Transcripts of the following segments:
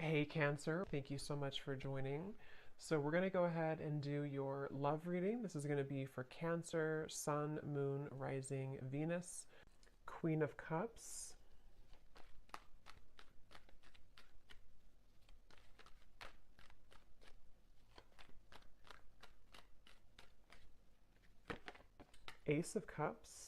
Hey Cancer, thank you so much for joining. So we're going to go ahead and do your love reading. This is going to be for Cancer, Sun, Moon, Rising, Venus, Queen of Cups, Ace of Cups,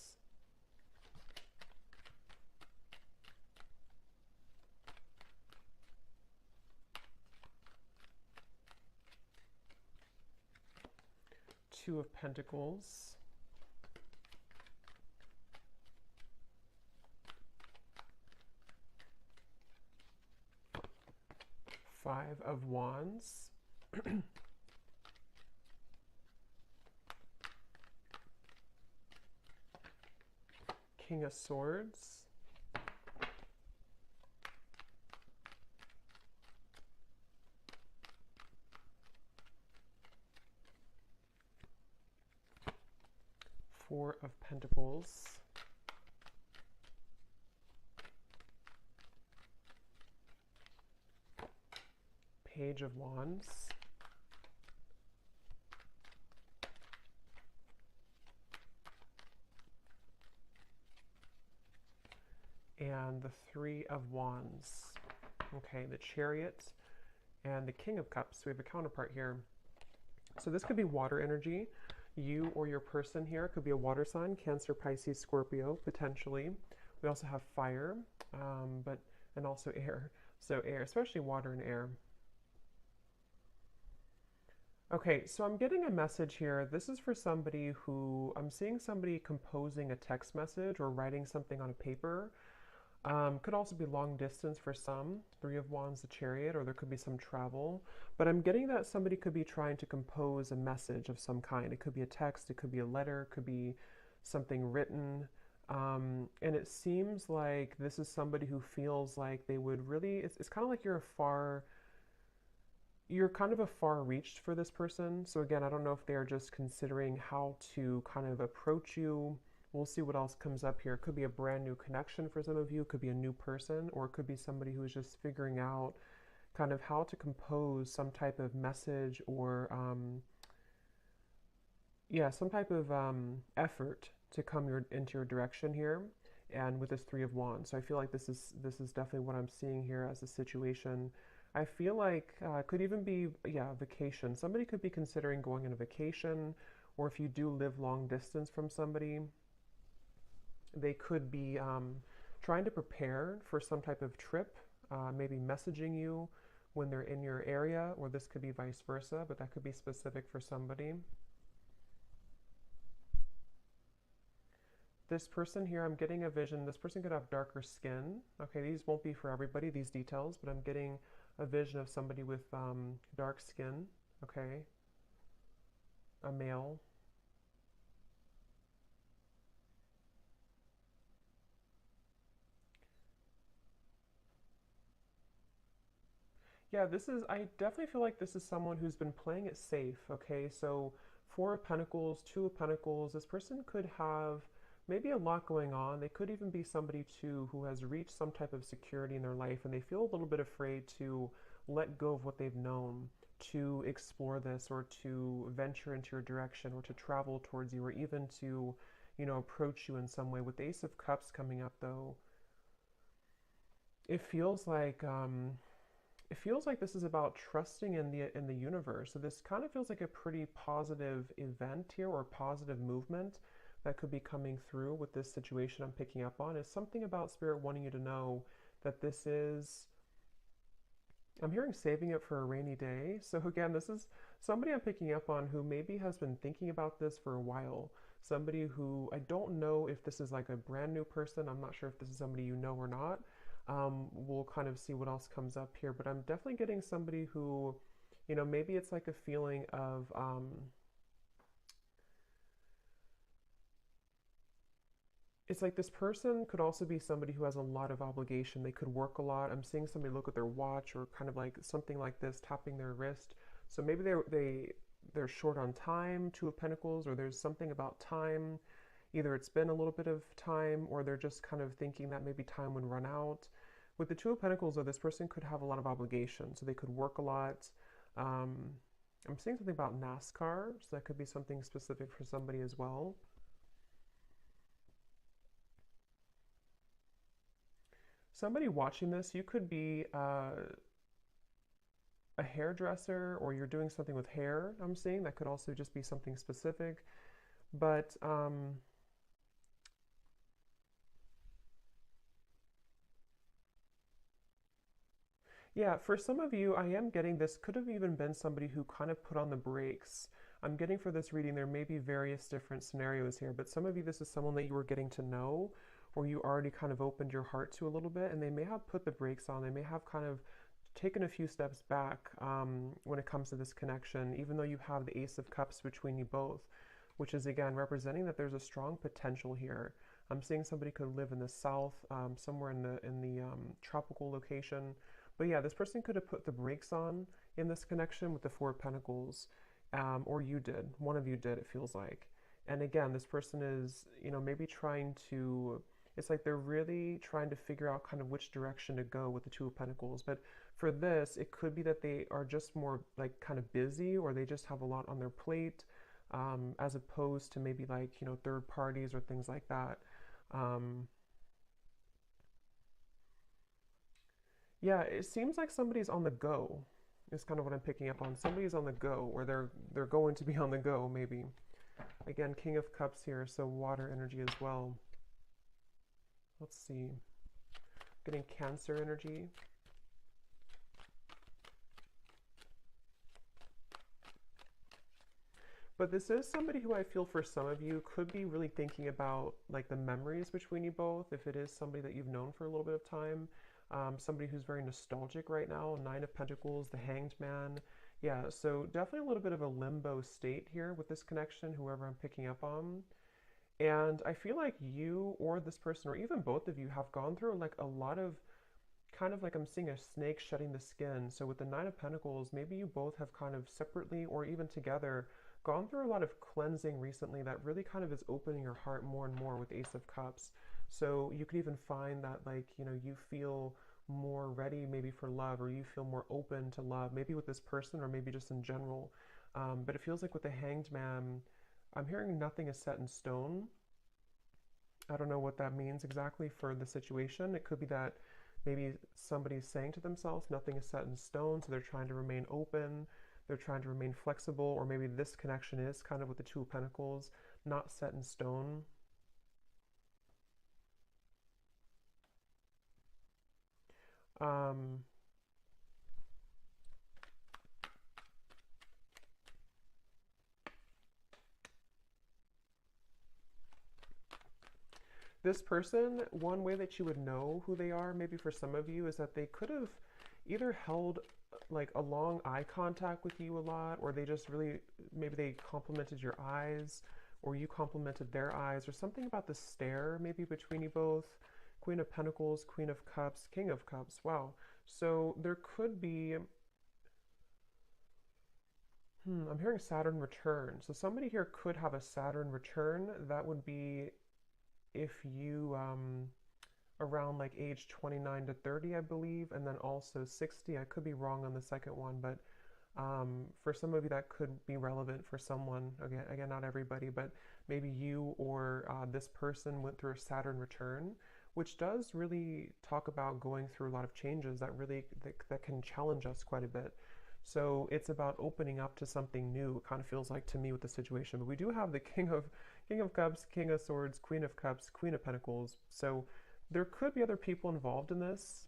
Two of Pentacles, Five of Wands, King of Swords, Four of Pentacles, Page of Wands, and the Three of Wands. Okay, the Chariot and the King of Cups. We have a counterpart here. So this could be water energy. You or your person here could be a water sign, Cancer, Pisces, Scorpio, potentially. We also have fire, and also air. So air, especially water and air. Okay, so I'm getting a message here. This is for somebody who, I'm seeing somebody composing a text message or writing something on a paper. Could also be long distance for some, Three of Wands, the Chariot, or there could be some travel. But I'm getting that somebody could be trying to compose a message of some kind. It could be a text, it could be a letter, it could be something written. And it seems like this is somebody who feels like they would really, it's kind of like you're kind of a far reached for this person. So again, I don't know if they're just considering how to kind of approach you. We'll see what else comes up here. It could be a brand new connection for some of you. It could be a new person, or it could be somebody who is just figuring out kind of how to compose some type of message or, yeah, some type of effort to come into your direction here. And with this Three of Wands, so I feel like this is definitely what I'm seeing here as a situation. I feel like it could even be, yeah, vacation. Somebody could be considering going on a vacation, or if you do live long distance from somebody, they could be trying to prepare for some type of trip, maybe messaging you when they're in your area, or this could be vice versa, but that could be specific for somebody. This person here, I'm getting a vision. This person could have darker skin. Okay, these won't be for everybody, these details, but I'm getting a vision of somebody with dark skin. Okay, a male. Yeah, I definitely feel like this is someone who's been playing it safe. Okay, so Four of Pentacles, Two of Pentacles, this person could have maybe a lot going on. They could even be somebody too who has reached some type of security in their life and they feel a little bit afraid to let go of what they've known, to explore this or to venture into your direction or to travel towards you or even to, approach you in some way. With the Ace of Cups coming up though, it feels like this is about trusting in the universe. So this kind of feels like a pretty positive event here or positive movement that could be coming through with this situation I'm picking up on. Is something about Spirit wanting you to know that this is, I'm hearing saving it for a rainy day. So again, this is somebody I'm picking up on who maybe has been thinking about this for a while. Somebody who, I don't know if this is like a brand new person. I'm not sure if this is somebody you know or not. We'll kind of see what else comes up here, but I'm definitely getting somebody who, maybe it's like a feeling of, it's like this person could also be somebody who has a lot of obligation. They could work a lot. I'm seeing somebody look at their watch or kind of like something like this, tapping their wrist. So maybe they're short on time, Two of Pentacles, or there's something about time. Either it's been a little bit of time, or they're just kind of thinking that maybe time would run out. With the Two of Pentacles, though, this person could have a lot of obligation, so they could work a lot. Um, I'm seeing something about NASCAR, so that could be something specific for somebody as well. Somebody watching this, you could be a hairdresser, or you're doing something with hair. I'm seeing that could also just be something specific. But yeah, for some of you, I am getting this could have even been somebody who kind of put on the brakes. I'm getting for this reading, there may be various different scenarios here, but some of you, this is someone that you were getting to know, or you already kind of opened your heart to a little bit, and they may have put the brakes on. They may have kind of taken a few steps back when it comes to this connection, even though you have the Ace of Cups between you both, which is again representing that there's a strong potential here. I'm seeing somebody could live in the south, somewhere in the tropical location. But yeah, this person could have put the brakes on in this connection with the Four of Pentacles, or you did. One of you did, it feels like. And again, this person is, maybe trying to, it's like they're really trying to figure out kind of which direction to go with the Two of Pentacles. But for this, it could be that they are just more like kind of busy, or they just have a lot on their plate, as opposed to maybe like, third parties or things like that. Um, Yeah, it seems like somebody's on the go. Is kind of what I'm picking up on. Somebody's on the go, or they're going to be on the go, maybe. Again, King of Cups here, so water energy as well. Let's see. Getting Cancer energy. But this is somebody who I feel for some of you could be really thinking about like the memories between you both, if it is somebody that you've known for a little bit of time. Somebody who's very nostalgic right now. Nine of Pentacles, the Hanged Man. Yeah, so definitely a little bit of a limbo state here with this connection, whoever I'm picking up on. And I feel like you or this person, or even both of you, have gone through like a lot of kind of like I'm seeing a snake shedding the skin. So with the Nine of Pentacles, maybe you both have kind of separately or even together gone through a lot of cleansing recently that really kind of is opening your heart more and more with Ace of Cups. So you could even find that like, you feel more ready maybe for love, or you feel more open to love, maybe with this person or maybe just in general. But it feels like with the Hanged Man, I'm hearing nothing is set in stone. I don't know what that means exactly for the situation. It could be that maybe somebody's saying to themselves, nothing is set in stone, so they're trying to remain open, they're trying to remain flexible, or maybe this connection is kind of with the Two of Pentacles, not set in stone. Um, this person, one way that you would know who they are, maybe for some of you, is that they could have either held like a long eye contact with you a lot, or they just really, maybe they complimented your eyes, or you complimented their eyes, or something about the stare maybe between you both. Queen of Pentacles, Queen of Cups, King of Cups. Wow. So there could be, I'm hearing Saturn return. So somebody here could have a Saturn return. That would be if you, around like age 29 to 30, I believe, and then also 60. I could be wrong on the second one, but for some of you that could be relevant for someone. Again, not everybody, but maybe you or this person went through a Saturn return, which does really talk about going through a lot of changes that really that can challenge us quite a bit. So it's about opening up to something new. It kind of feels like to me with the situation. But we do have the King of Cups, King of Swords, Queen of Cups, Queen of Pentacles. So there could be other people involved in this.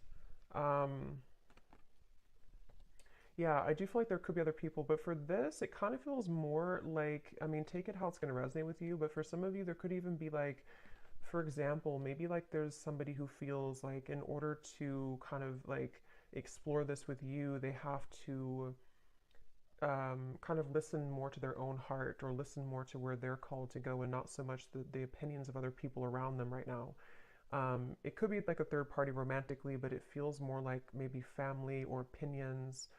Yeah, I do feel like there could be other people, but for this, it kind of feels more like, I mean, take it how it's going to resonate with you, but for some of you, there could even be like, for example, maybe like there's somebody who feels like in order to kind of like explore this with you, they have to kind of listen more to their own heart, or listen more to where they're called to go, and not so much the opinions of other people around them right now. It could be like a third party romantically, but it feels more like maybe family or opinions,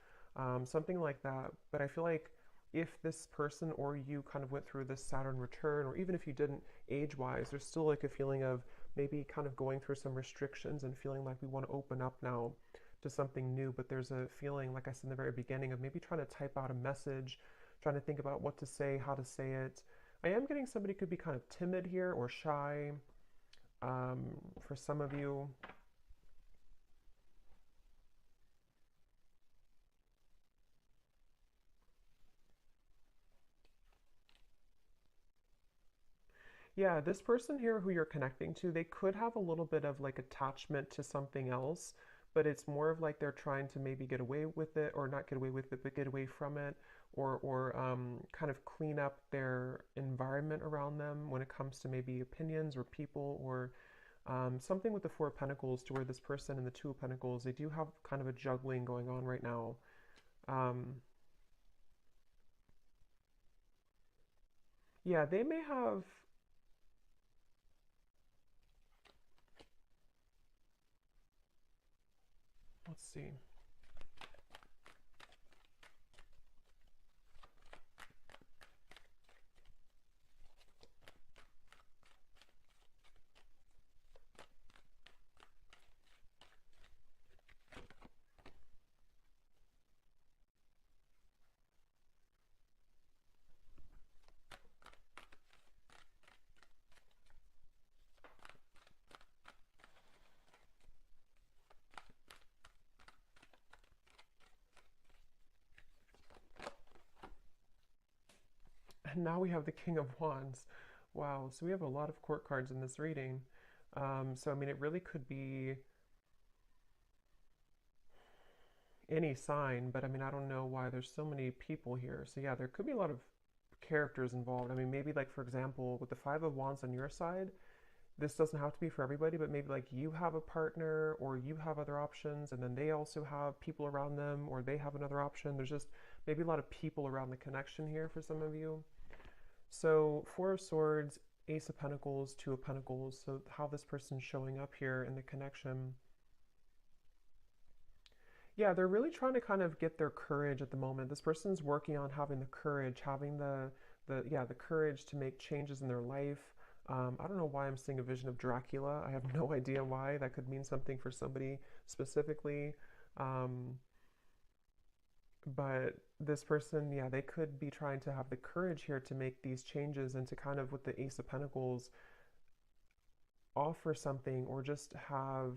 something like that. But I feel like if this person or you kind of went through this Saturn return, or even if you didn't age wise, there's still like a feeling of maybe kind of going through some restrictions and feeling like we want to open up now to something new, but there's a feeling, like I said in the very beginning, of maybe trying to type out a message, trying to think about what to say, how to say it. I am getting somebody could be kind of timid here or shy for some of you. Yeah, this person here who you're connecting to, they could have a little bit of like attachment to something else, but it's more of like they're trying to maybe get away with it, or not get away with it, but get away from it, or kind of clean up their environment around them when it comes to maybe opinions or people, or something with the Four of Pentacles, to where this person and the Two of Pentacles, they do have kind of a juggling going on right now. Um, yeah, they may have, let's see. And now we have the King of Wands. Wow, so we have a lot of court cards in this reading. So, I mean, it really could be any sign, but I mean, I don't know why there's so many people here. So, yeah, there could be a lot of characters involved. I mean, maybe, like, for example, with the Five of Wands on your side, this doesn't have to be for everybody, but maybe like you have a partner or you have other options, and then they also have people around them, or they have another option. There's just maybe a lot of people around the connection here for some of you. So, Four of Swords, Ace of Pentacles, Two of Pentacles. So, how this person's showing up here in the connection. Yeah, they're really trying to kind of get their courage at the moment. This person's working on having the courage, having the courage to make changes in their life. I don't know why I'm seeing a vision of Dracula. I have no idea why. That could mean something for somebody specifically. Um, but this person, yeah, they could be trying to have the courage here to make these changes, and to kind of, with the Ace of Pentacles, offer something, or just have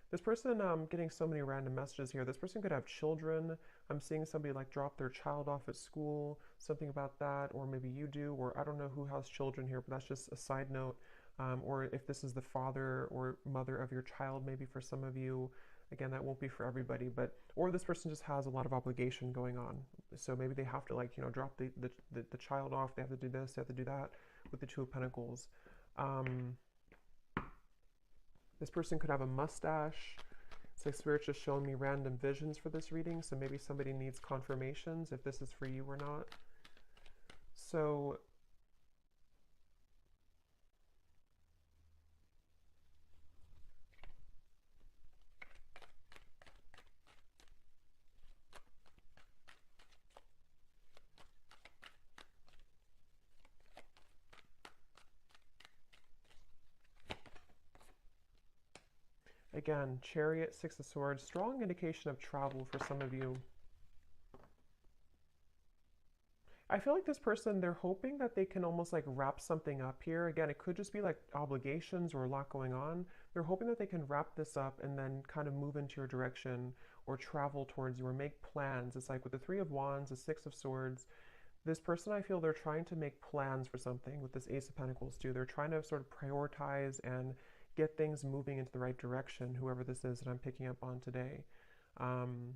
this person, getting so many random messages here. This person could have children. I'm seeing somebody like drop their child off at school, something about that, or maybe you do, or I don't know who has children here, but that's just a side note. Or if this is the father or mother of your child, maybe for some of you. Again, that won't be for everybody, but, or this person just has a lot of obligation going on. So maybe they have to, like, drop the child off. They have to do this, they have to do that with the Two of Pentacles. Um, This person could have a mustache. It's like Spirit's just showing me random visions for this reading, so maybe somebody needs confirmations if this is for you or not. So, again, Chariot, Six of Swords, strong indication of travel for some of you. I feel like this person, they're hoping that they can almost like wrap something up here. Again, it could just be like obligations or a lot going on. They're hoping that they can wrap this up and then kind of move into your direction, or travel towards you, or make plans. It's like with the Three of Wands, the Six of Swords, this person, I feel they're trying to make plans for something with this Ace of Pentacles too. They're trying to sort of prioritize and get things moving into the right direction, whoever this is that I'm picking up on today. Um,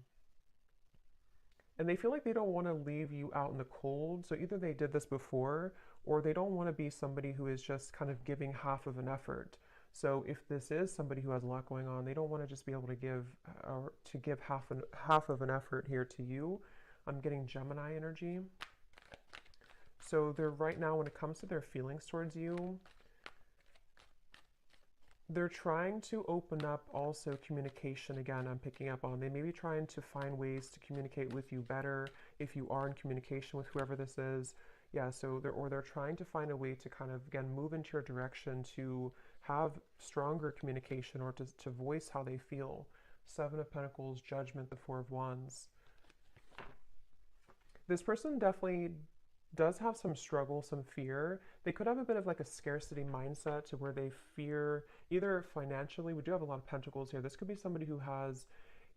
and they feel like they don't want to leave you out in the cold. So either they did this before, or they don't want to be somebody who is just kind of giving half of an effort. So if this is somebody who has a lot going on, they don't want to just be able to give, or to give half of an effort here to you. I'm getting Gemini energy. So they're, right now, when it comes to their feelings towards you, they're trying to open up also communication. Again, I'm picking up on, they may be trying to find ways to communicate with you better if you are in communication with whoever this is. Yeah, so they're trying to find a way to kind of again move into your direction to have stronger communication or to voice how they feel. Seven of Pentacles, Judgment, the Four of Wands. This person definitely does have some struggle, some fear. They could have a bit of like a scarcity mindset to where they fear either financially. We do have a lot of pentacles here. This could be somebody who has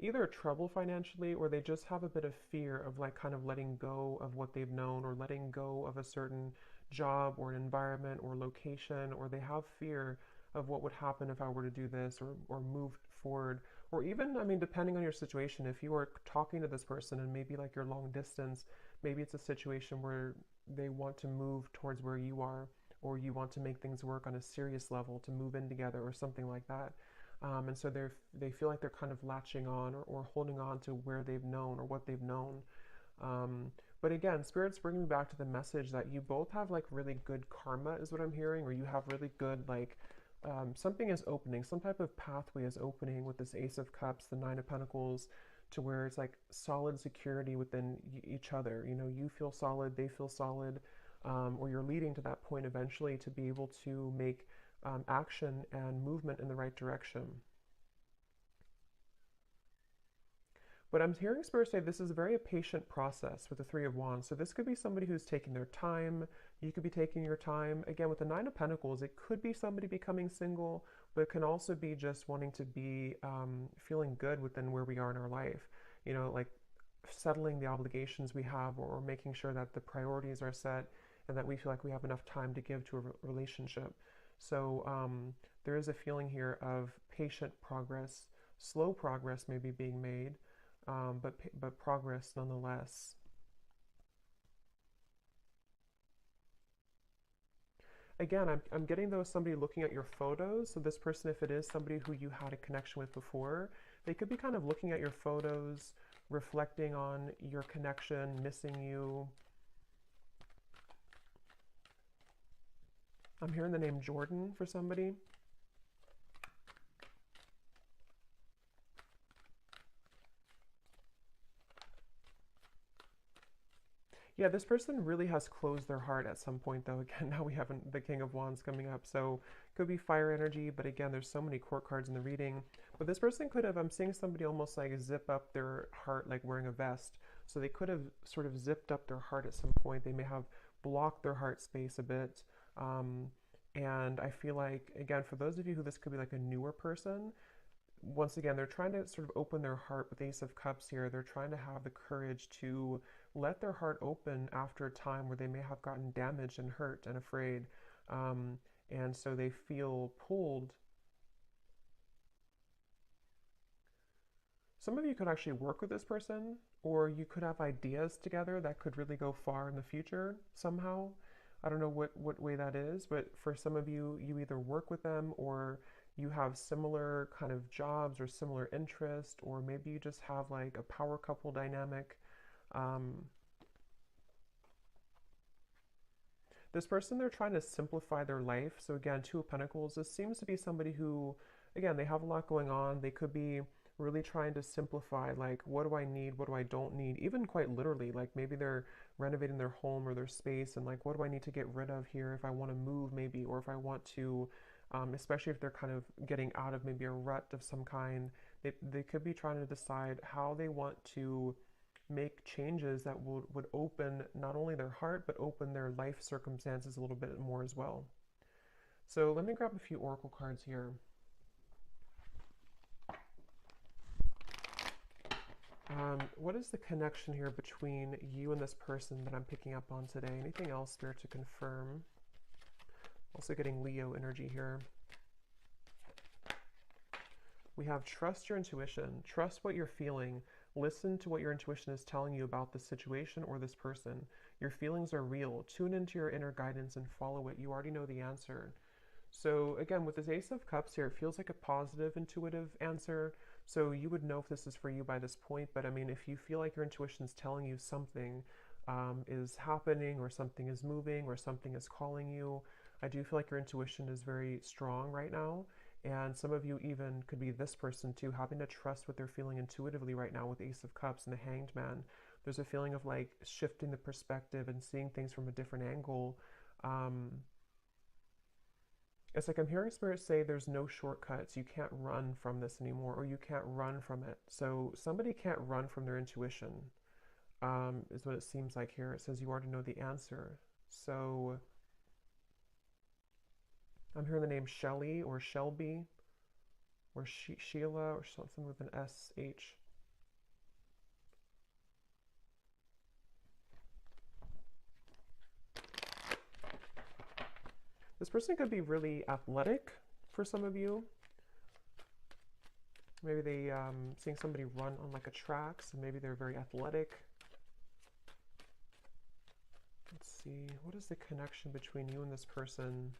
either trouble financially or they just have a bit of fear of like kind of letting go of what they've known or letting go of a certain job or an environment or location, or they have fear of what would happen if I were to do this or move forward. Or even, I mean, depending on your situation, if you are talking to this person and maybe like you're long distance, maybe it's a situation where they want to move towards where you are, or you want to make things work on a serious level to move in together or something like that. And so they feel like they're kind of latching on or holding on to where they've known or what they've known. Um, but again, Spirit's bringing me back to the message that you both have like really good karma, is what I'm hearing, or you have really good like something is opening, some type of pathway is opening with this Ace of Cups, the Nine of Pentacles, to where it's like solid security within each other. You know, you feel solid, they feel solid, or you're leading to that point eventually to be able to make action and movement in the right direction. But I'm hearing Spirit say this is a very patient process with the Three of Wands. So this could be somebody who's taking their time. You could be taking your time. Again, with the Nine of Pentacles, it could be somebody becoming single, but it can also be just wanting to be feeling good within where we are in our life. You know, like settling the obligations we have or making sure that the priorities are set and that we feel like we have enough time to give to a relationship. So there is a feeling here of patient progress, slow progress maybe being made, but progress nonetheless. Again, I'm getting though somebody looking at your photos. So this person, if it is somebody who you had a connection with before, they could be kind of looking at your photos, reflecting on your connection, missing you. I'm hearing the name Jordan for somebody. Yeah, this person really has closed their heart at some point, though. Again, now we have the King of Wands coming up, so could be fire energy, but again, there's so many court cards in the reading. But this person could have, I'm seeing somebody almost like zip up their heart like wearing a vest. So they could have sort of zipped up their heart at some point. They may have blocked their heart space a bit. And I feel like, again, for those of you who this could be like a newer person, once again, they're trying to sort of open their heart with Ace of Cups here. They're trying to have the courage to let their heart open after a time where they may have gotten damaged and hurt and afraid. And so they feel pulled. Some of you could actually work with this person, or you could have ideas together that could really go far in the future somehow. I don't know what way that is, but for some of you, you either work with them or you have similar kind of jobs or similar interest, or maybe you just have like a power couple dynamic. This person, they're trying to simplify their life. So again, Two of Pentacles, this seems to be somebody who, again, they have a lot going on. They could be really trying to simplify, like, what do I need? What do I don't need? Even quite literally, like maybe they're renovating their home or their space and like, what do I need to get rid of here if I want to move maybe, or if I want to, especially if they're kind of getting out of maybe a rut of some kind, they could be trying to decide how they want to make changes that would open not only their heart, but open their life circumstances a little bit more as well. So let me grab a few oracle cards here. What is the connection here between you and this person that I'm picking up on today? Anything else, Spirit, to confirm? Also getting Leo energy here. We have trust your intuition. Trust what you're feeling. Listen to what your intuition is telling you about the situation or this person. Your feelings are real. Tune into your inner guidance and follow it. You already know the answer. So again, with this Ace of Cups here, it feels like a positive, intuitive answer. So you would know if this is for you by this point. But I mean, if you feel like your intuition is telling you something is happening or something is moving or something is calling you, I do feel like your intuition is very strong right now. And some of you even could be this person too, having to trust what they're feeling intuitively right now with Ace of Cups and the Hanged Man. There's a feeling of like shifting the perspective and seeing things from a different angle. Um, it's like I'm hearing Spirit say there's no shortcuts. You can't run from this anymore, or you can't run from it. So somebody can't run from their intuition, is what it seems like here. It says you already know the answer. So I'm hearing the name Shelly or Shelby or Sheila or something with an SH. This person could be really athletic for some of you. Maybe they seeing somebody run on like a track, so maybe they're very athletic. Let's see, what is the connection between you and this person?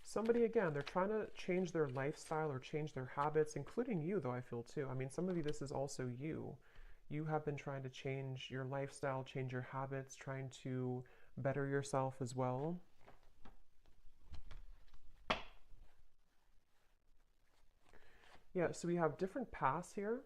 Somebody, again, they're trying to change their lifestyle or change their habits, including you, though, I feel too. I mean, some of you, this is also you. You have been trying to change your lifestyle, change your habits, trying to better yourself as well. Yeah, so we have different paths here.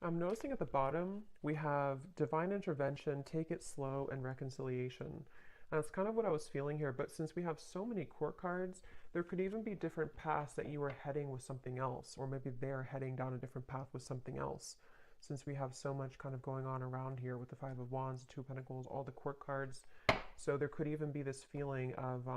I'm noticing at the bottom, we have divine intervention, take it slow, and reconciliation. And that's kind of what I was feeling here, but since we have so many court cards, there could even be different paths that you are heading with something else, or maybe they're heading down a different path with something else. Since we have so much kind of going on around here with the Five of Wands, the Two of Pentacles, all the court cards. So there could even be this feeling of,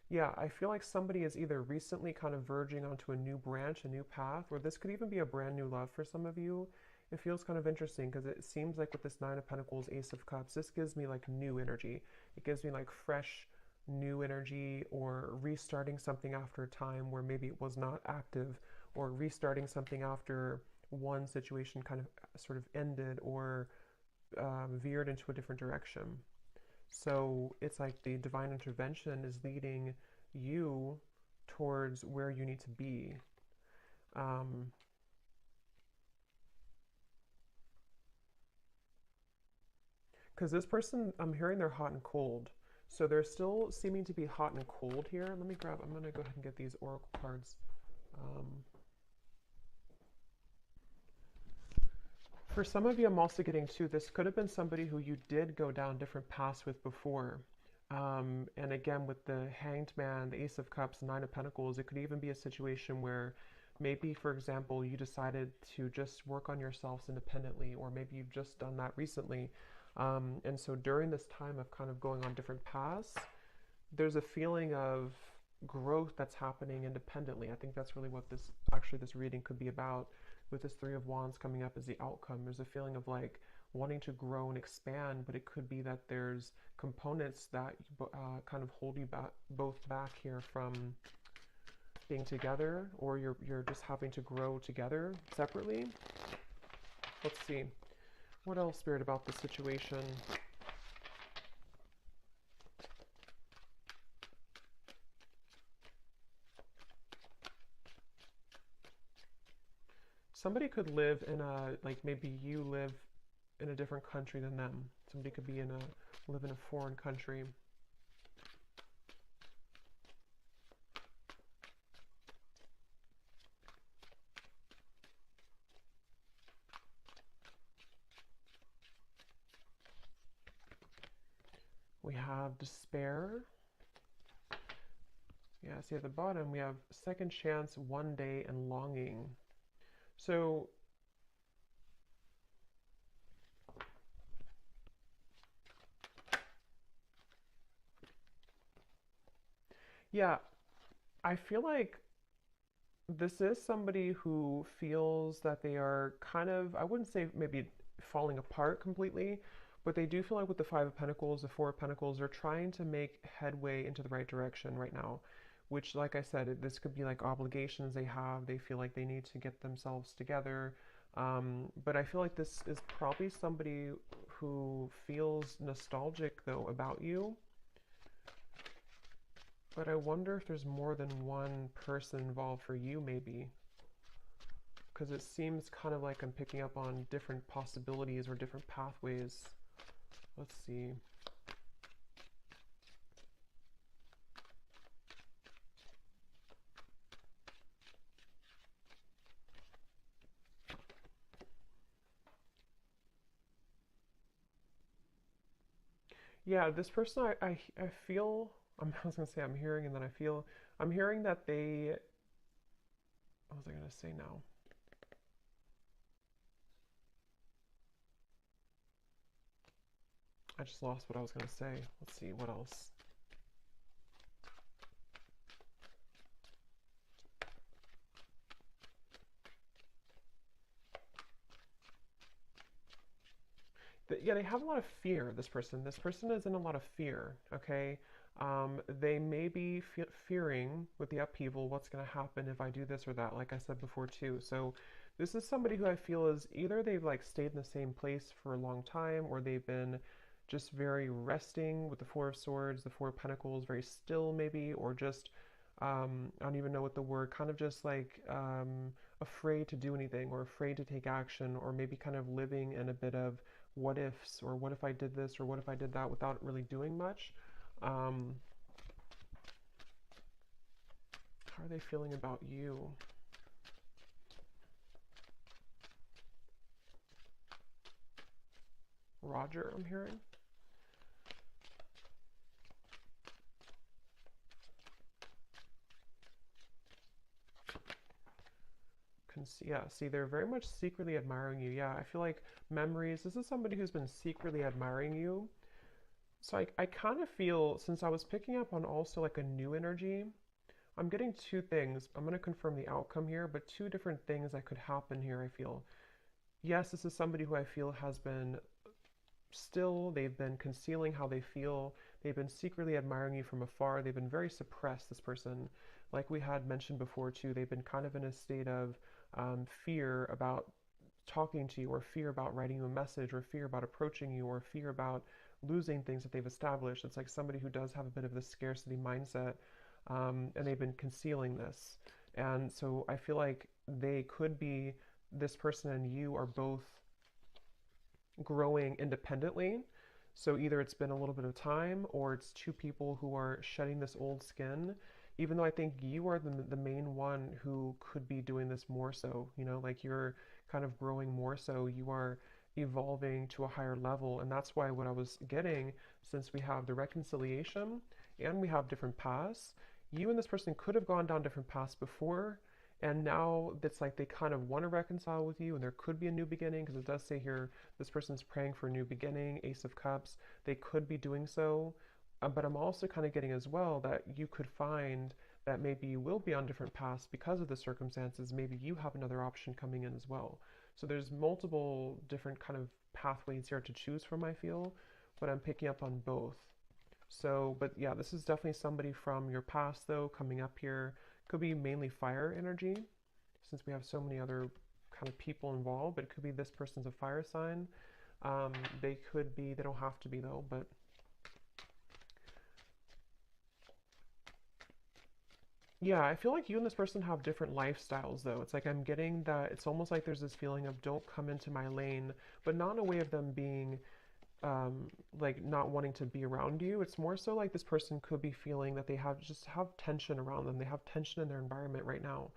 yeah, I feel like somebody is either recently kind of verging onto a new branch, a new path, or this could even be a brand new love for some of you. It feels kind of interesting because it seems like with this Nine of Pentacles, Ace of Cups, this gives me like new energy. It gives me like fresh, new energy, or restarting something after a time where maybe it was not active, or restarting something after one situation kind of sort of ended or veered into a different direction. So it's like the divine intervention is leading you towards where you need to be. Because this person, I'm hearing they're hot and cold. So they're still seeming to be hot and cold here. Let me grab, I'm going to go ahead and get these oracle cards. For some of you, I'm also getting too, this could have been somebody who you did go down different paths with before. And again, with the Hanged Man, the Ace of Cups, Nine of Pentacles, it could even be a situation where maybe, for example, you decided to just work on yourselves independently, or maybe you've just done that recently. And so during this time of kind of going on different paths, there's a feeling of growth that's happening independently. I think that's really what this reading could be about. With this Three of Wands coming up as the outcome, there's a feeling of like wanting to grow and expand, but it could be that there's components that kind of hold you both back here from being together, or you're just having to grow together separately. Let's see. What else, Spirit, about the situation? Somebody could live in a, like maybe you live in a different country than them. Somebody could be live in a foreign country. We have despair. Yeah, see at the bottom we have second chance, one day, and longing. So yeah, I feel like this is somebody who feels that they are kind of, I wouldn't say maybe falling apart completely, but they do feel like with the Five of Pentacles, the Four of Pentacles, they're trying to make headway into the right direction right now, which, like I said, this could be like obligations they have. They feel like they need to get themselves together. But I feel like this is probably somebody who feels nostalgic, though, about you. But I wonder if there's more than one person involved for you, maybe. Because it seems kind of like I'm picking up on different possibilities or different pathways. Let's see. Yeah, this person, I feel, I was gonna say I'm hearing, and then I feel, I'm hearing that they, what was I gonna say now? I just lost what I was gonna say. Let's see, what else? Yeah, they have a lot of fear, this person. This person is in a lot of fear, okay? They may be fearing with the upheaval what's going to happen if I do this or that, like I said before, too. So, this is somebody who I feel is either they've like stayed in the same place for a long time, or they've been just very resting with the Four of Swords, the Four of Pentacles, very still, maybe, or just, I don't even know what the word, kind of just like afraid to do anything, or afraid to take action, or maybe kind of living in a bit of what ifs, or what if I did this or what if I did that without really doing much. Um, how are they feeling about you? Roger, I'm hearing. Yeah, see, they're very much secretly admiring you. Yeah, I feel like memories. This is somebody who's been secretly admiring you. So I kind of feel, since I was picking up on also like a new energy, I'm getting two things. I'm going to confirm the outcome here, but two different things that could happen here, I feel. Yes, this is somebody who I feel has been still, they've been concealing how they feel, they've been secretly admiring you from afar, they've been very suppressed, this person. Like we had mentioned before, too, they've been kind of in a state of fear about talking to you, or fear about writing you a message, or fear about approaching you, or fear about losing things that they've established. It's like somebody who does have a bit of this scarcity mindset, and they've been concealing this. And so I feel like they could be, this person and you are both growing independently. So either it's been a little bit of time, or it's two people who are shedding this old skin. Even though I think you are the main one who could be doing this more so, like you're kind of growing more so, you are evolving to a higher level. And that's why what I was getting, since we have the reconciliation and we have different paths, you and this person could have gone down different paths before, and now it's like they kind of want to reconcile with you, and there could be a new beginning, because it does say here this person's praying for a new beginning, Ace of Cups. They could be doing so. But I'm also kind of getting as well that you could find that maybe you will be on different paths because of the circumstances. Maybe you have another option coming in as well. So there's multiple different kind of pathways here to choose from, I feel, but I'm picking up on both. So, but yeah, this is definitely somebody from your past, though, coming up here. Could be mainly fire energy, since we have so many other kind of people involved, but it could be this person's a fire sign. They could be, they don't have to be, though, but yeah, I feel like you and this person have different lifestyles, though. It's like I'm getting that it's almost like there's this feeling of don't come into my lane, but not in a way of them being like not wanting to be around you. It's more so like this person could be feeling that they have tension around them. They have tension in their environment right now.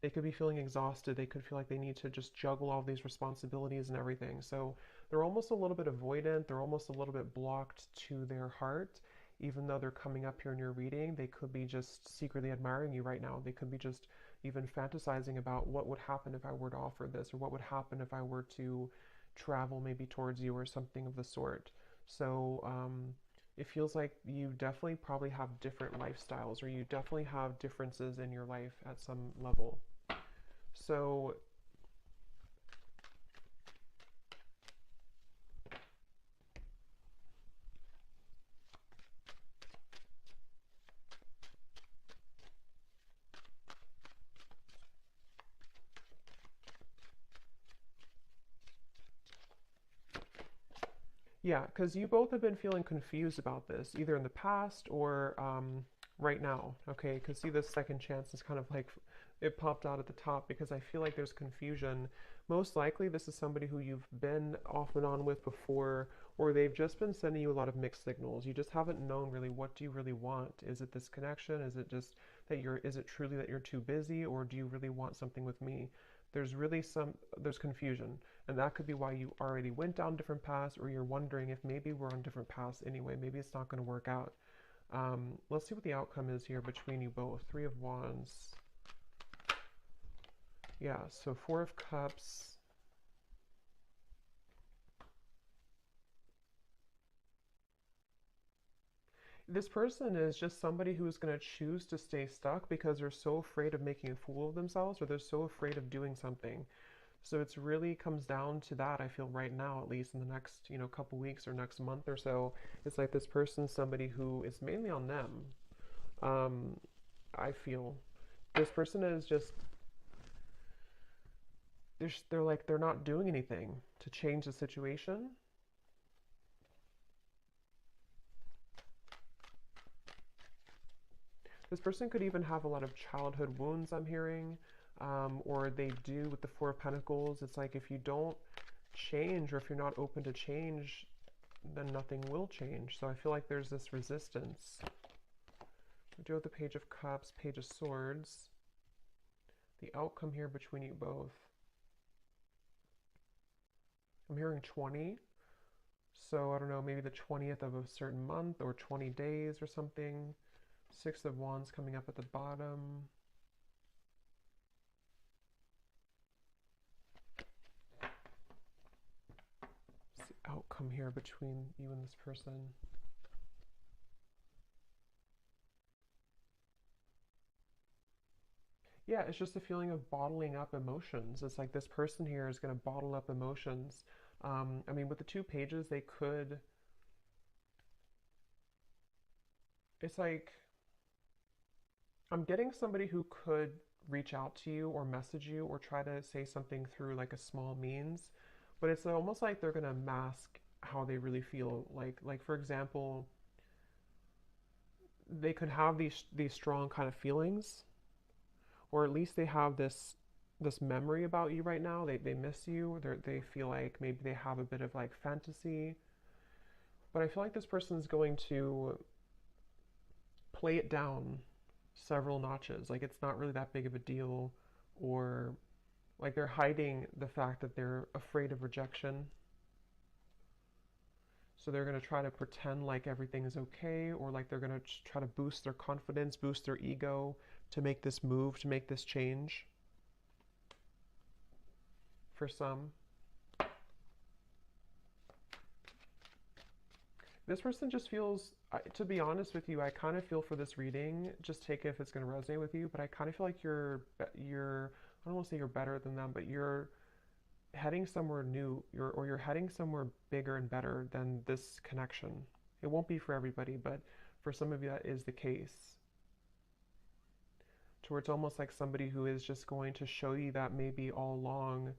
They could be feeling exhausted. They could feel like they need to just juggle all these responsibilities and everything. So they're almost a little bit avoidant. They're almost a little bit blocked to their heart. Even though they're coming up here in your reading, they could be just secretly admiring you right now. They could be just even fantasizing about what would happen if I were to offer this, or what would happen if I were to travel maybe towards you, or something of the sort. So it feels like you definitely probably have different lifestyles, or you definitely have differences in your life at some level. So yeah, because you both have been feeling confused about this, either in the past or right now. Okay, because see, this second chance is kind of like it popped out at the top, because I feel like there's confusion. Most likely, this is somebody who you've been off and on with before, or they've just been sending you a lot of mixed signals. You just haven't known really, what do you really want? Is it this connection? Is it just that is it truly that you're too busy, or do you really want something with me? There's confusion, and that could be why you already went down different paths, or you're wondering if maybe we're on different paths anyway. Maybe it's not going to work out. Let's see what the outcome is here between you both. Three of Wands. Yeah, so Four of Cups. This person is just somebody who is going to choose to stay stuck because they're so afraid of making a fool of themselves, or they're so afraid of doing something. So it's really comes down to that, I feel, right now, at least in the next, couple weeks or next month or so. It's like this person's somebody who is mainly on them. I feel this person is just they're not doing anything to change the situation. This person could even have a lot of childhood wounds, I'm hearing, or they do with the Four of Pentacles. It's like if you don't change, or if you're not open to change, then nothing will change. So I feel like there's this resistance. We do have the Page of Cups, Page of Swords. The outcome here between you both. I'm hearing 20. So I don't know, maybe the 20th of a certain month or 20 days or something. Six of Wands coming up at the bottom. What's the outcome here between you and this person? Yeah, it's just a feeling of bottling up emotions. It's like this person here is going to bottle up emotions. I mean, with the two pages, they could... It's like... I'm getting somebody who could reach out to you or message you or try to say something through like a small means, but it's almost like they're going to mask how they really feel. Like for example, they could have these strong kind of feelings, or at least they have this memory about you right now. They miss you. They feel like maybe they have a bit of like fantasy. But I feel like this person is going to play it down several notches. Like it's not really that big of a deal, or like they're hiding the fact that they're afraid of rejection. So they're going to try to pretend like everything is okay, or like they're going to try to boost their confidence, boost their ego to make this move, to make this change. For some. This person just feels, to be honest with you, I kind of feel for this reading, just take it if it's going to resonate with you, but I kind of feel like I don't want to say you're better than them, but you're heading somewhere new, or you're heading somewhere bigger and better than this connection. It won't be for everybody, but for some of you that is the case. To where it's almost like somebody who is just going to show you that maybe all along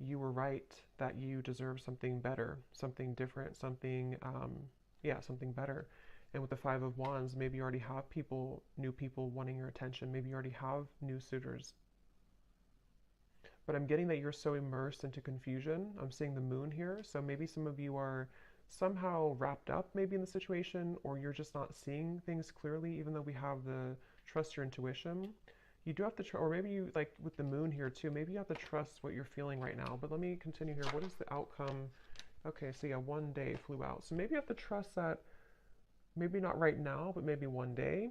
you were right, that you deserve something better, something different, something, something better. And with the Five of Wands, maybe you already have new people wanting your attention. Maybe you already have new suitors. But I'm getting that you're so immersed into confusion. I'm seeing the moon here. So maybe some of you are somehow wrapped up maybe in the situation, or you're just not seeing things clearly, even though we have the trust your intuition. You do have to, or maybe you, like with the moon here too, maybe you have to trust what you're feeling right now. But let me continue here. What is the outcome? Okay, so yeah, one day flew out. So maybe you have to trust that, maybe not right now, but maybe one day.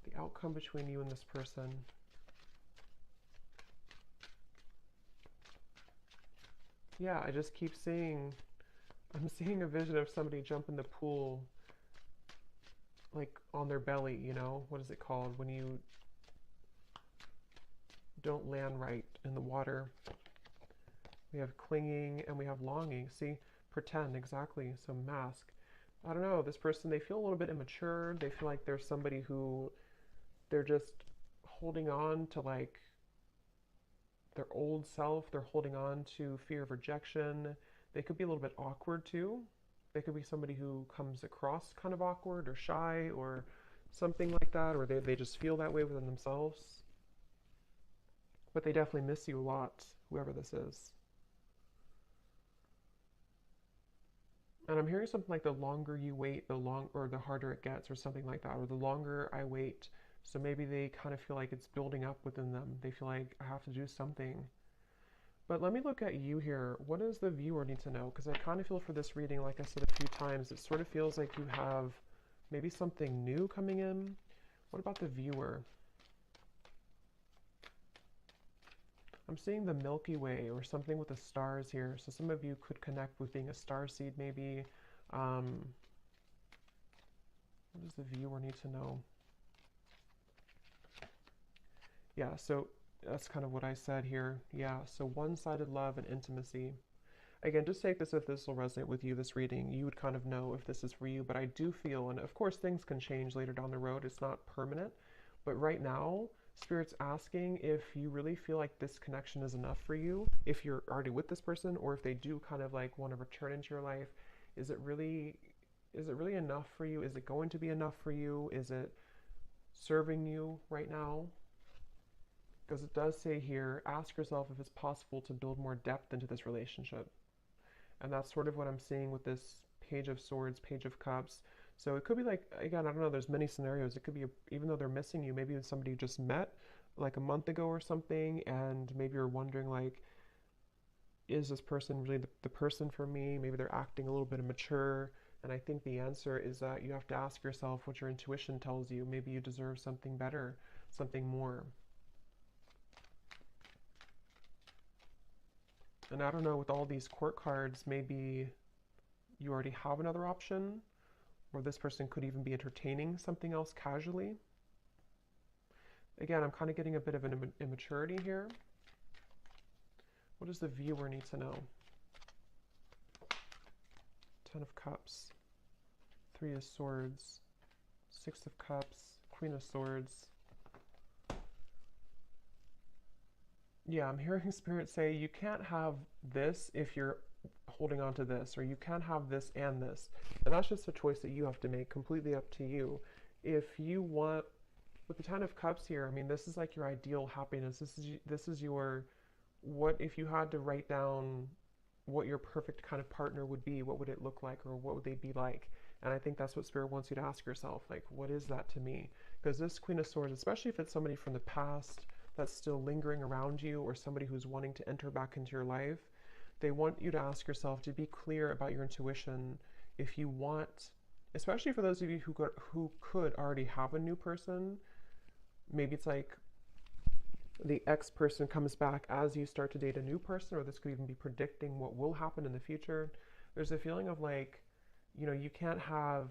The outcome between you and this person. Yeah, I just keep seeing, I'm seeing a vision of somebody jump in the pool, like on their belly, what is it called when you don't land right in the water? We have clinging and we have longing. See, pretend, exactly. So mask. I don't know, this person, they feel a little bit immature. They feel like there's somebody who they're just holding on to like their old self. They're holding on to fear of rejection. They could be a little bit awkward too. They could be somebody who comes across kind of awkward or shy or something like that, or they just feel that way within themselves. But they definitely miss you a lot, whoever this is. And I'm hearing something like the longer you wait, or the harder it gets, or something like that, or the longer I wait. So maybe they kind of feel like it's building up within them. They feel like I have to do something. But let me look at you here. What does the viewer need to know? Because I kind of feel for this reading, like I said a few times, it sort of feels like you have maybe something new coming in. What about the viewer? I'm seeing the Milky Way or something with the stars here. So some of you could connect with being a star seed maybe. Um, what does the viewer need to know? Yeah, so that's kind of what I said here. Yeah, so one-sided love and intimacy. Again, just take this if this will resonate with you, this reading. You would kind of know if this is for you, but I do feel, and of course things can change later down the road, it's not permanent, but right now, Spirit's asking if you really feel like this connection is enough for you, if you're already with this person, or if they do kind of like want to return into your life. Is it really enough for you? Is it going to be enough for you? Is it serving you right now? Because it does say here, ask yourself if it's possible to build more depth into this relationship. And that's sort of what I'm seeing with this Page of Swords, Page of Cups. So it could be like, again, I don't know, there's many scenarios. It could be, even though they're missing you, maybe it's somebody you just met like a month ago or something, and maybe you're wondering like, is this person really the person for me? Maybe they're acting a little bit immature. And I think the answer is that you have to ask yourself what your intuition tells you. Maybe you deserve something better, something more. And I don't know, with all these court cards, maybe you already have another option, or this person could even be entertaining something else casually. Again, I'm kind of getting a bit of an immaturity here. What does the viewer need to know? Ten of Cups, Three of Swords, Six of Cups, Queen of Swords. Yeah, I'm hearing Spirit say you can't have this if you're holding on to this, or you can't have this and this. And that's just a choice that you have to make, completely up to you. If you want, with the Ten of Cups here, I mean, this is like your ideal happiness. This is your, what if you had to write down what your perfect kind of partner would be, what would it look like, or what would they be like? And I think that's what Spirit wants you to ask yourself, like, what is that to me? Because this Queen of Swords, especially if it's somebody from the past that's still lingering around you, or somebody who's wanting to enter back into your life, they want you to ask yourself to be clear about your intuition. If you want, especially for those of you who could already have a new person, maybe it's like the ex person comes back as you start to date a new person, or this could even be predicting what will happen in the future. There's a feeling of like, you can't have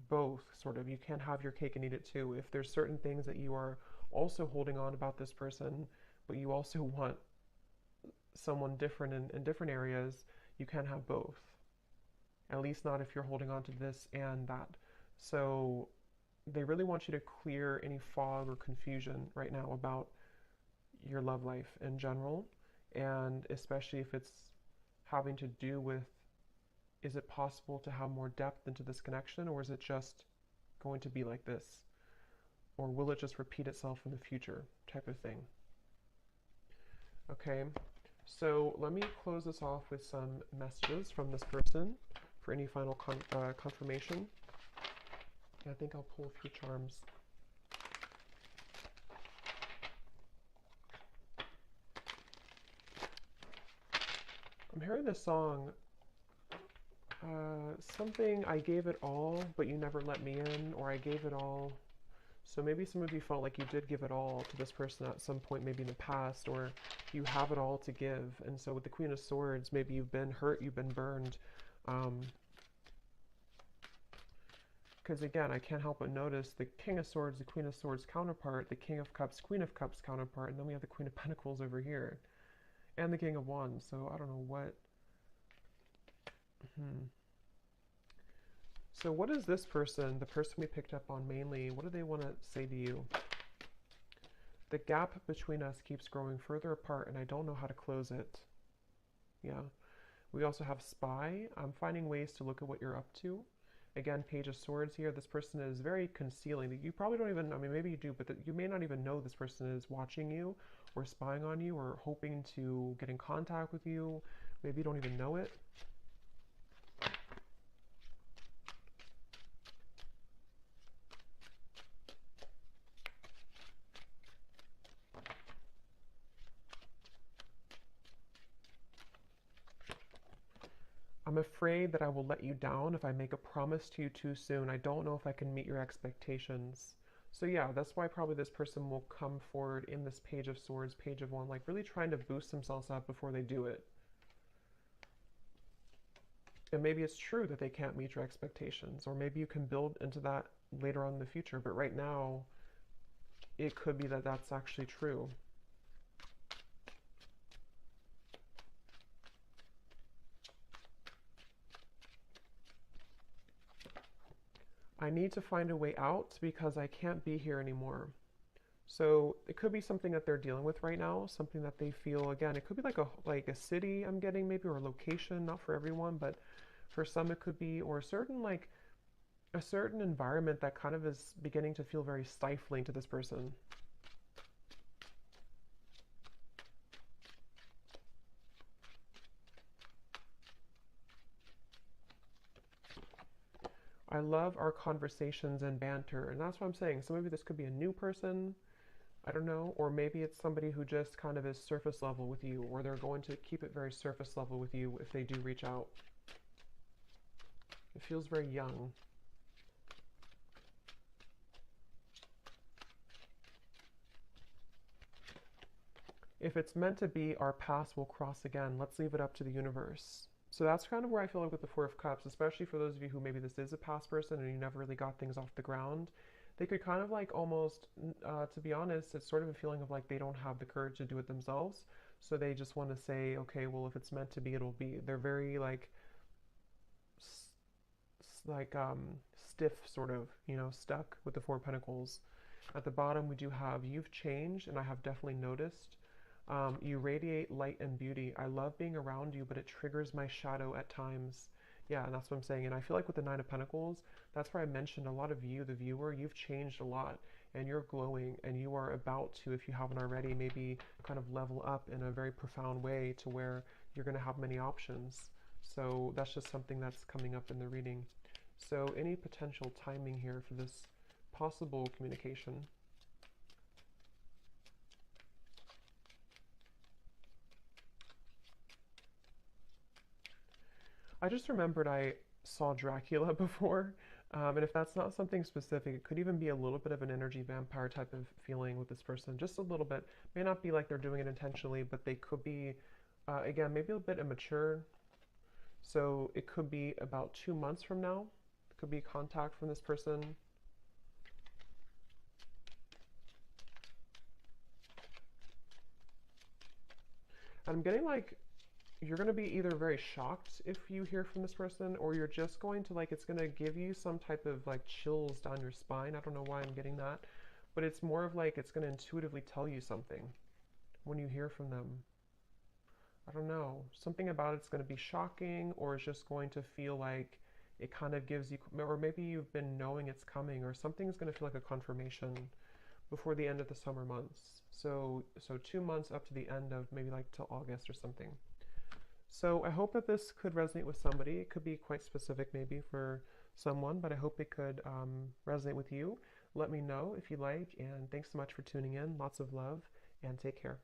both, sort of. You can't have your cake and eat it too. If there's certain things that you are also holding on about this person, but you also want someone different in different areas, you can't have both. At least not if you're holding on to this and that. So they really want you to clear any fog or confusion right now about your love life in general, and especially if it's having to do with, is it possible to have more depth into this connection, or is it just going to be like this? Or will it just repeat itself in the future, type of thing? Okay, so let me close this off with some messages from this person for any final confirmation. I think I'll pull a few charms. I'm hearing this song, something, I gave it all, but you never let me in, or I gave it all. So maybe some of you felt like you did give it all to this person at some point, maybe in the past, or you have it all to give. And so with the Queen of Swords, maybe you've been hurt, you've been burned. Because again, I can't help but notice the King of Swords, the Queen of Swords counterpart, the King of Cups, Queen of Cups counterpart, and then we have the Queen of Pentacles over here, and the King of Wands. So I don't know what. So what is this person, the person we picked up on mainly, what do they want to say to you? The gap between us keeps growing further apart, and I don't know how to close it. Yeah. We also have Spy. I'm finding ways to look at what you're up to. Again, Page of Swords here. This person is very concealing. You probably don't even, I mean, maybe you do, but you may not even know this person is watching you or spying on you or hoping to get in contact with you. Maybe you don't even know it. I'm afraid that I will let you down if I make a promise to you too soon. I don't know if I can meet your expectations. So yeah, that's why probably this person will come forward in this Page of Swords, Page of Wands, like really trying to boost themselves up before they do it. And maybe it's true that they can't meet your expectations, or maybe you can build into that later on in the future. But right now, it could be that that's actually true. I need to find a way out because I can't be here anymore. So it could be something that they're dealing with right now, something that they feel, again, it could be like a city I'm getting maybe, or a location, not for everyone, but for some it could be, or a certain environment that kind of is beginning to feel very stifling to this person. I love our conversations and banter, and that's what I'm saying. So maybe this could be a new person, I don't know, or maybe it's somebody who just kind of is surface level with you, or they're going to keep it very surface level with you if they do reach out. It feels very young. If it's meant to be, our paths will cross again. Let's leave it up to the universe. So that's kind of where I feel like with the Four of Cups, especially for those of you who maybe this is a past person and you never really got things off the ground, they could kind of like almost, to be honest, it's sort of a feeling of like they don't have the courage to do it themselves. So they just want to say, okay, well, if it's meant to be, it'll be. They're very like, like stiff, sort of, stuck with the Four of Pentacles. At the bottom, we do have you've changed, and I have definitely noticed. You radiate light and beauty. I love being around you, but it triggers my shadow at times. Yeah, and that's what I'm saying. And I feel like with the Nine of Pentacles, that's where I mentioned a lot of you, the viewer, you've changed a lot, and you're glowing, and you are about to, if you haven't already, maybe kind of level up in a very profound way to where you're going to have many options. So that's just something that's coming up in the reading. So any potential timing here for this possible communication? I just remembered I saw Dracula before, and if that's not something specific, it could even be a little bit of an energy vampire type of feeling with this person, just a little bit. May not be like they're doing it intentionally, but they could be, again, maybe a bit immature. So it could be about 2 months from now. It could be contact from this person. And I'm getting like you're going to be either very shocked if you hear from this person, or you're just going to like, it's going to give you some type of like chills down your spine. I don't know why I'm getting that, but it's more of like it's going to intuitively tell you something when you hear from them. I don't know. Something about it's going to be shocking, or it's just going to feel like it kind of gives you, or maybe you've been knowing it's coming, or something's going to feel like a confirmation before the end of the summer months. So 2 months up to the end of maybe like till August or something. So I hope that this could resonate with somebody. It could be quite specific maybe for someone, but I hope it could resonate with you. Let me know if you like, and thanks so much for tuning in. Lots of love, and take care.